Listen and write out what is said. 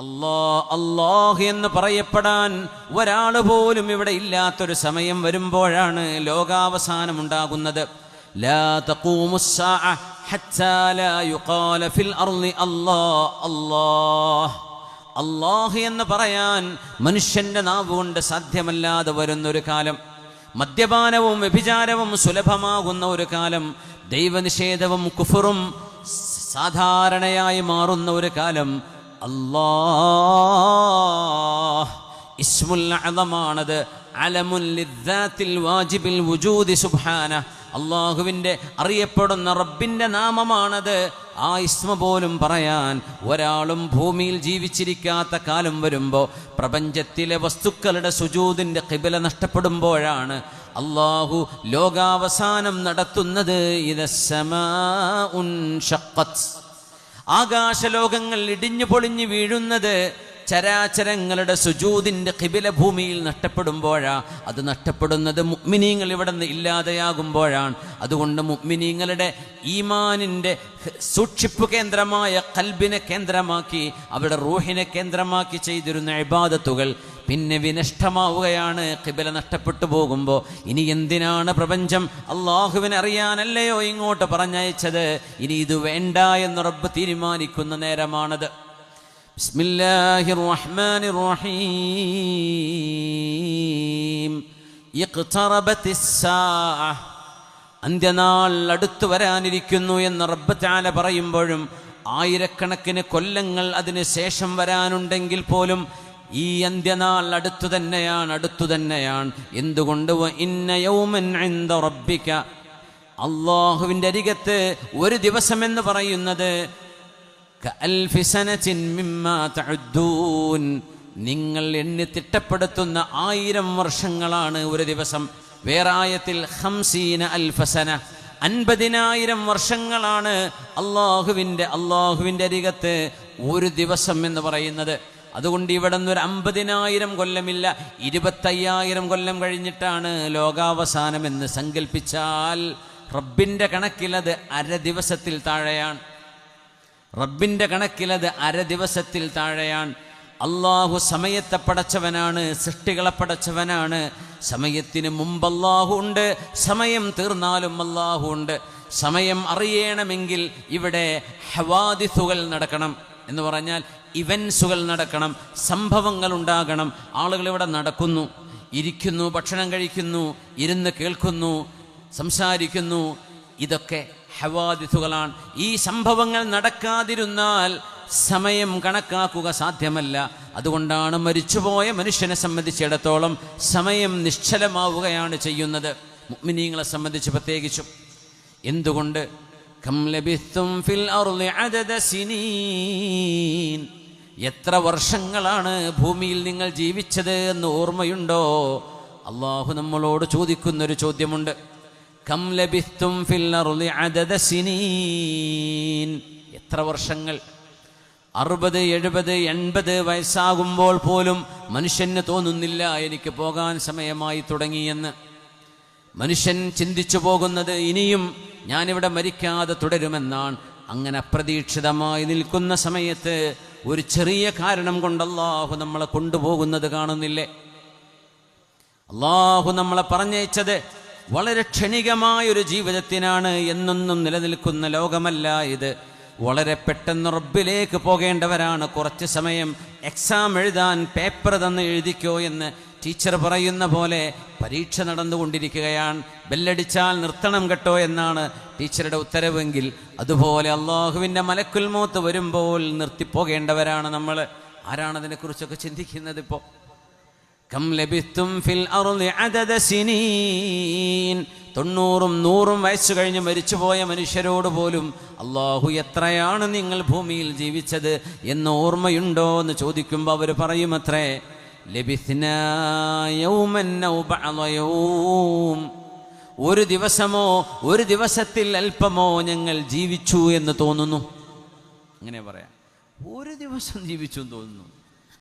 അല്ലാഹ് എന്ന് പറയപ്പെടാൻ ഒരാൾ പോലും ഇവിടെ ഇല്ലാത്തൊരു സമയം വരുമ്പോഴാണ് ലോകാവസാനം ഉണ്ടാകുന്നത്. ലാ തഖൂമുസ്സാഅ ഹത്താ ലാ യുഖാല ഫിൽ അർളി അല്ലാഹ് എന്ന് പറയാൻ മനുഷ്യന്റെ നാവുകൊണ്ട് സാധ്യമല്ലാതെ വരുന്നൊരു കാലം, മദ്യപാനവും വ്യഭിചാരവും സുലഭമാകുന്ന ഒരു കാലം, ദൈവനിഷേധവും കുഫറും സാധാരണയായി മാറുന്ന ഒരു കാലം. അല്ലാഹ് ഇസ്മുൽ അഅ്ളമാണത്. അലമുൻ ലിദ്ദാത്തിൽ വാജിബിൽ വുജൂദി സുബ്ഹാനഹ്. അള്ളാഹുവിൻ്റെ അറിയപ്പെടുന്ന റബ്ബിൻ്റെ നാമമാണത്. ആ ഇസ്മ പോലും പറയാൻ ഒരാളും ഭൂമിയിൽ ജീവിച്ചിരിക്കാത്ത കാലം വരുമ്പോൾ, പ്രപഞ്ചത്തിലെ വസ്തുക്കളുടെ സുജൂദിൻ്റെ ഖിബല നഷ്ടപ്പെടുമ്പോഴാണ് അള്ളാഹു ലോകാവസാനം നടത്തുന്നത്. ഇദസ്സമാഉൻ ഷഖ്ഖത്, ആകാശലോകങ്ങൾ ഇടിഞ്ഞു പൊളിഞ്ഞു വീഴുന്നത് ചരാചരങ്ങളുടെ സുജൂദിൻ്റെ ഖിബല ഭൂമിയിൽ നഷ്ടപ്പെടുമ്പോഴാണ്. അത് നഷ്ടപ്പെടുന്നത് മുഅ്മിനീങ്ങൾ ഇവിടെ നിന്ന് ഇല്ലാതെയാകുമ്പോഴാണ്. അതുകൊണ്ട് മുഅ്മിനീങ്ങളുടെ ഈമാനിൻ്റെ സൂക്ഷിപ്പ് കേന്ദ്രമായ ഖൽബിനെ കേന്ദ്രമാക്കി, അവരുടെ റൂഹിനെ കേന്ദ്രമാക്കി ചെയ്തിരുന്ന ഇബാദത്തുകൾ പിന്നെ വിനഷ്ടമാവുകയാണ് ഖിബല നഷ്ടപ്പെട്ടു പോകുമ്പോൾ. ഇനി എന്തിനാണ് പ്രപഞ്ചം? അള്ളാഹുവിനെ അറിയാനല്ലയോ ഇങ്ങോട്ട് പറഞ്ഞയച്ചത്? ഇനി ഇത് വേണ്ട എന്ന് റബ്ബ് തീരുമാനിക്കുന്ന നേരമാണത്. ബിസ്മില്ലാഹിർ റഹ്മാനിർ റഹീം. ഇഖ്തറബത്തിസ് സാഅ, അന്ത്യനാൾ അടുത്തു വരാനിരിക്കുന്നു എന്ന് റബ്ബ് തആല പറയുമ്പോഴും ആയിരക്കണക്കിന് കൊല്ലങ്ങൾ അതിന് ശേഷം വരാനുണ്ടെങ്കിൽ പോലും ഈ അന്ത്യനാൾ അടുത്തു തന്നെയാണ്. എന്തുകൊണ്ട്? ഇന്ന യൗമൻ ഇൻദ റബ്ബിക, അല്ലാഹുവിൻ്റെ അരികത്ത് ഒരു ദിവസം എന്ന് പറയുന്നത് കഅൽഫി സനതിൻ മിമ്മാ തഉദ്ദൂൻ, നിങ്ങൾ എണ്ണി തിട്ടപ്പെടുത്തുന്ന 1000 വർഷങ്ങളാണ് ഒരു ദിവസം. വേറെ ആയത്തിൽ 50 അൽഫ സന, 50,000 വർഷങ്ങളാണ് അള്ളാഹുവിൻ്റെ അരികത്ത് ഒരു ദിവസം എന്ന് പറയുന്നത്. അതുകൊണ്ട് ഇവിടെ നിന്നൊരു 50,000 കൊല്ലമില്ല, 25,000 കൊല്ലം കഴിഞ്ഞിട്ടാണ് ലോകാവസാനം എന്ന് സങ്കല്പിച്ചാൽ റബ്ബിൻ്റെ കണക്കിലത് അര ദിവസത്തിൽ താഴെയാണ്. റബ്ബിൻ്റെ കണക്കിലത് അര ദിവസത്തിൽ താഴെയാണ്. അള്ളാഹു സമയത്തെ പടച്ചവനാണ്, സൃഷ്ടികളെ പടച്ചവനാണ്. സമയത്തിന് മുമ്പ് അള്ളാഹു ഉണ്ട്, സമയം തീർന്നാലും അള്ളാഹു ഉണ്ട്. സമയം അറിയണമെങ്കിൽ ഇവിടെ ഹവാദിസുകൾ നടക്കണം എന്ന് പറഞ്ഞാൽ ഇവൻസുകൾ നടക്കണം, സംഭവങ്ങൾ ഉണ്ടാകണം. ആളുകൾ ഇവിടെ നടക്കുന്നു, ഇരിക്കുന്നു, ഭക്ഷണം കഴിക്കുന്നു, ഇരുന്ന് കേൾക്കുന്നു, സംസാരിക്കുന്നു. ഇതൊക്കെ ഹവാദിസുകളാണ്. ഈ സംഭവങ്ങൾ നടക്കാതിരുന്നാൽ സമയം കണക്കാക്കുക സാധ്യമല്ല. അതുകൊണ്ടാണ് മരിച്ചുപോയ മനുഷ്യനെ സംബന്ധിച്ചിടത്തോളം സമയം നിശ്ചലമാവുകയാണ് ചെയ്യുന്നത്, മുഅ്മിനീങ്ങളെ സംബന്ധിച്ച് പ്രത്യേകിച്ചും. എന്തുകൊണ്ട്? കം ലബിത്തും ഫിൽ അർളി അദദ സിനീൻ, എത്ര വർഷങ്ങളാണ് ഭൂമിയിൽ നിങ്ങൾ ജീവിച്ചത് എന്ന് ഓർമ്മയുണ്ടോ? അള്ളാഹു നമ്മളോട് ചോദിക്കുന്നൊരു ചോദ്യമുണ്ട്. കം ലബിത്തും ഫിൽ അർളി അദദ സിനീൻ, എത്ര വർഷങ്ങൾ? 60, 70, 80 വയസ്സാകുമ്പോൾ പോലും മനുഷ്യന് തോന്നുന്നില്ല എനിക്ക് പോകാൻ സമയമായി തുടങ്ങിയെന്ന്. മനുഷ്യൻ ചിന്തിച്ചു പോകുന്നത് ഇനിയും ഞാനിവിടെ മരിക്കാതെ തുടരുമെന്നാണ്. അങ്ങനെ അപ്രതീക്ഷിതമായി നിൽക്കുന്ന സമയത്ത് ഒരു ചെറിയ കാരണം കൊണ്ട് അള്ളാഹു നമ്മളെ കൊണ്ടുപോകുന്നത് കാണുന്നില്ലേ? അള്ളാഹു നമ്മളെ പറഞ്ഞയച്ചത് വളരെ ക്ഷണികമായൊരു ജീവിതത്തിനാണ്. എന്നൊന്നും നിലനിൽക്കുന്ന ലോകമല്ല ഇത്. വളരെ പെട്ടെന്ന് റബ്ബിലേക്ക് പോകേണ്ടവരാണ്. കുറച്ച് സമയം എക്സാം എഴുതാൻ പേപ്പർ തന്ന് എഴുതിക്കോ എന്ന് ടീച്ചർ പറയുന്ന പോലെ പരീക്ഷ നടന്നുകൊണ്ടിരിക്കുകയാണ്. ബെല്ലടിച്ചാൽ നിർത്തണം കേട്ടോ എന്നാണ് ടീച്ചറുടെ ഉത്തരവെങ്കിൽ, അതുപോലെ അള്ളാഹുവിൻ്റെ മലക്കുൽ മൗത്ത് വരുമ്പോൾ നിർത്തിപ്പോകേണ്ടവരാണ് നമ്മൾ. ആരാണതിനെക്കുറിച്ചൊക്കെ ചിന്തിക്കുന്നത്? ഇപ്പോൾ കം ലബിത്തും ഫിൽ അർളി അദദ സിനീൻ, 90, 100 വയസ്സ് കഴിഞ്ഞ് മരിച്ചുപോയ മനുഷ്യരോട് പോലും അള്ളാഹു എത്രയാണ് നിങ്ങൾ ഭൂമിയിൽ ജീവിച്ചത് എന്ന് ഓർമ്മയുണ്ടോ എന്ന് ചോദിക്കുമ്പോൾ അവർ പറയുമത്രേ, ലബിത്നാ യൗമൻ ഔ ബഅദ യൗം, ഒരു ദിവസമോ ഒരു ദിവസത്തിൽ അല്പമോ ഞങ്ങൾ ജീവിച്ചു എന്ന് തോന്നുന്നു. അങ്ങനെ പറയാം, ഒരു ദിവസം ജീവിച്ചു എന്ന് തോന്നുന്നു.